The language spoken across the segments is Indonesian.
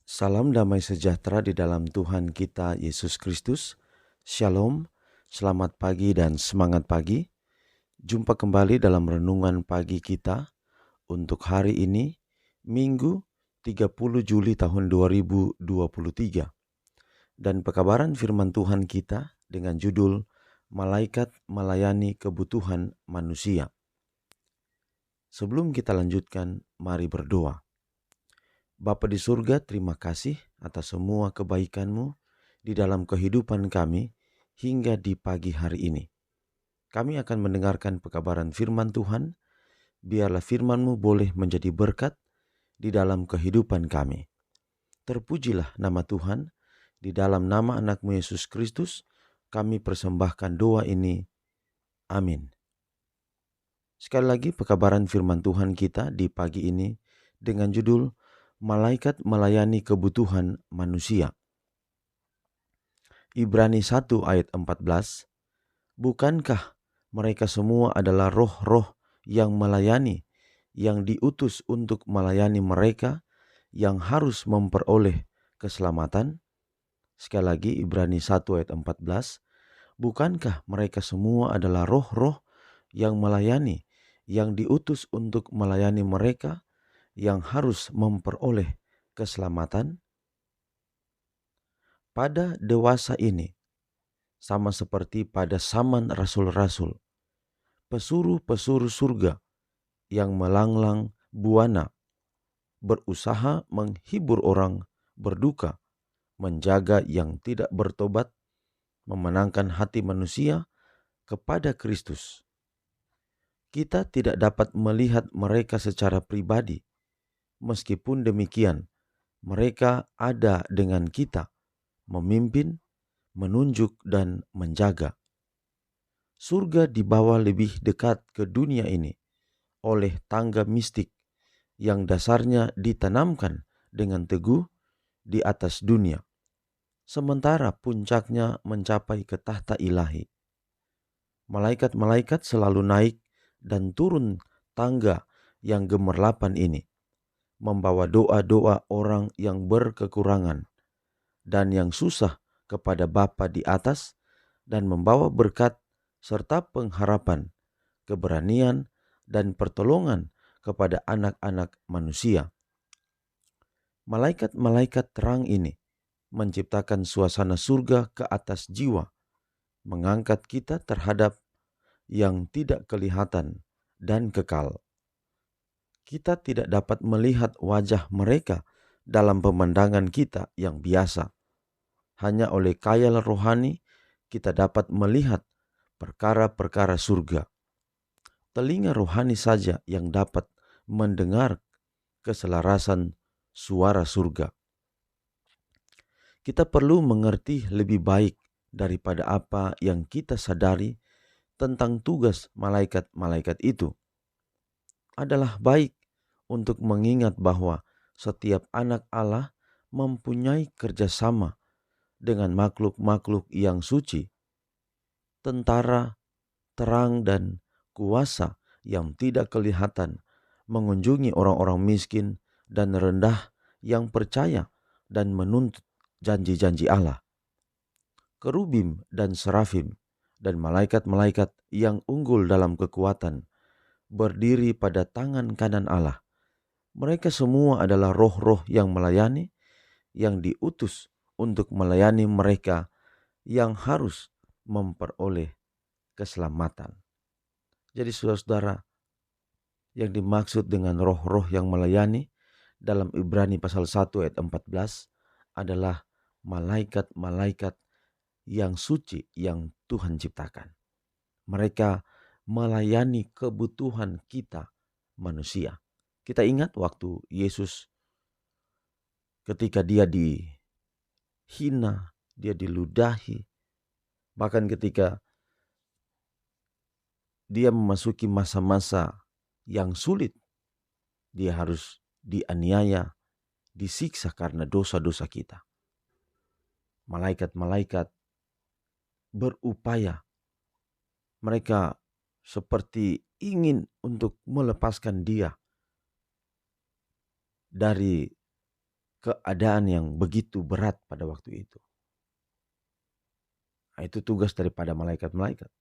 Salam damai sejahtera di dalam Tuhan kita Yesus Kristus. Shalom, selamat pagi dan semangat pagi. Jumpa kembali dalam renungan pagi kita untuk hari ini, Minggu 30 Juli tahun 2023. Dan pekabaran firman Tuhan kita dengan judul Malaikat Melayani Kebutuhan Manusia. Sebelum kita lanjutkan, mari berdoa. Bapa di surga, terima kasih atas semua kebaikan-Mu di dalam kehidupan kami hingga di pagi hari ini. Kami akan mendengarkan pekabaran firman Tuhan, biarlah firman-Mu boleh menjadi berkat di dalam kehidupan kami. Terpujilah nama Tuhan, di dalam nama anak-Mu Yesus Kristus, kami persembahkan doa ini. Amin. Sekali lagi pekabaran firman Tuhan kita di pagi ini dengan judul Malaikat Melayani Kebutuhan Manusia. Ibrani 1 ayat 14, bukankah mereka semua adalah roh-roh yang melayani, yang diutus untuk melayani mereka yang harus memperoleh keselamatan? Sekali lagi Ibrani 1 ayat 14, bukankah mereka semua adalah roh-roh yang melayani, yang diutus untuk melayani mereka yang harus memperoleh keselamatan? Pada dewasa ini, sama seperti pada zaman rasul-rasul, pesuruh-pesuruh surga yang melanglang buana berusaha menghibur orang berduka, menjaga yang tidak bertobat, memenangkan hati manusia kepada Kristus. Kita tidak dapat melihat mereka secara pribadi. Meskipun demikian, mereka ada dengan kita, memimpin, menunjuk, dan menjaga. Surga dibawa lebih dekat ke dunia ini oleh tangga mistik yang dasarnya ditanamkan dengan teguh di atas dunia, sementara puncaknya mencapai ke tahta ilahi. Malaikat-malaikat selalu naik dan turun tangga yang gemerlapan ini, membawa doa-doa orang yang berkekurangan dan yang susah kepada Bapa di atas, dan membawa berkat serta pengharapan, keberanian, dan pertolongan kepada anak-anak manusia. Malaikat-malaikat terang ini menciptakan suasana surga ke atas jiwa, mengangkat kita terhadap yang tidak kelihatan dan kekal. Kita tidak dapat melihat wajah mereka dalam pemandangan kita yang biasa. Hanya oleh khayal rohani kita dapat melihat perkara-perkara surga. Telinga rohani saja yang dapat mendengar keselarasan suara surga. Kita perlu mengerti lebih baik daripada apa yang kita sadari tentang tugas malaikat-malaikat itu. Adalah baik untuk mengingat bahwa setiap anak Allah mempunyai kerjasama dengan makhluk-makhluk yang suci, tentara, terang, dan kuasa yang tidak kelihatan mengunjungi orang-orang miskin dan rendah yang percaya dan menuntut janji-janji Allah. Kerubim dan serafim dan malaikat-malaikat yang unggul dalam kekuatan berdiri pada tangan kanan Allah. Mereka semua adalah roh-roh yang melayani, yang diutus untuk melayani mereka yang harus memperoleh keselamatan. Jadi saudara-saudara, yang dimaksud dengan roh-roh yang melayani dalam Ibrani pasal 1 ayat 14 adalah malaikat-malaikat yang suci yang Tuhan ciptakan. Mereka melayani kebutuhan kita manusia. Kita ingat waktu Yesus ketika dia dihina, dia diludahi, bahkan ketika dia memasuki masa-masa yang sulit, dia harus dianiaya, disiksa karena dosa-dosa kita. Malaikat-malaikat berupaya, mereka seperti ingin untuk melepaskan dia dari keadaan yang begitu berat pada waktu itu. Nah, itu tugas daripada malaikat-malaikat.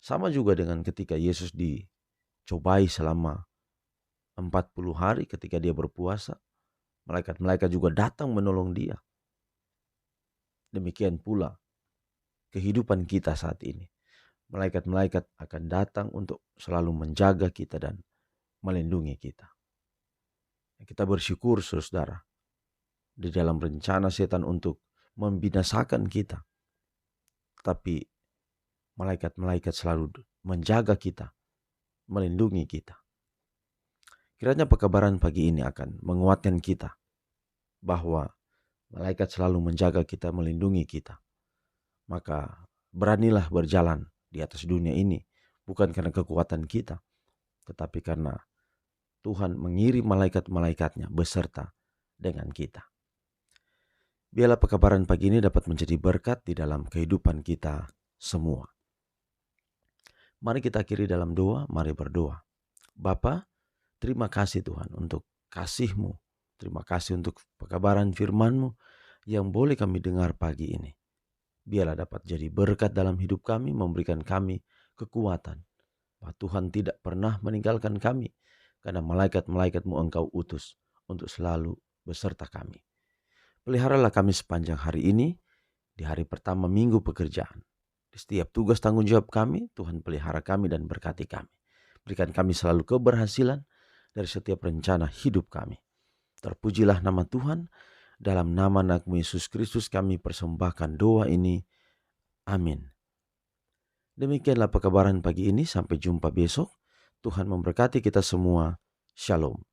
Sama juga dengan ketika Yesus dicobai selama 40 hari ketika dia berpuasa. Malaikat-malaikat juga datang menolong dia. Demikian pula kehidupan kita saat ini. Malaikat-malaikat akan datang untuk selalu menjaga kita dan melindungi kita. Kita bersyukur saudara, di dalam rencana setan untuk membinasakan kita. Tapi malaikat-malaikat selalu menjaga kita, melindungi kita. Kiranya pekabaran pagi ini akan menguatkan kita bahwa malaikat selalu menjaga kita, melindungi kita. Maka beranilah berjalan di atas dunia ini, bukan karena kekuatan kita, tetapi karena Tuhan mengirim malaikat-malaikatnya beserta dengan kita. Biarlah pekabaran pagi ini dapat menjadi berkat di dalam kehidupan kita semua. Mari kita akhiri dalam doa, mari berdoa. Bapa, terima kasih Tuhan untuk kasih-Mu. Terima kasih untuk pekabaran firman-Mu yang boleh kami dengar pagi ini. Biarlah dapat jadi berkat dalam hidup kami, memberikan kami kekuatan. Bahwa Tuhan tidak pernah meninggalkan kami, karena malaikat-malaikat-Mu Engkau utus untuk selalu beserta kami. Peliharalah kami sepanjang hari ini, di hari pertama minggu pekerjaan. Di setiap tugas tanggung jawab kami, Tuhan pelihara kami dan berkati kami. Berikan kami selalu keberhasilan dari setiap rencana hidup kami. Terpujilah nama Tuhan. Dalam nama Anak-Mu Yesus Kristus kami persembahkan doa ini. Amin. Demikianlah pekabaran pagi ini. Sampai jumpa besok. Tuhan memberkati kita semua. Shalom.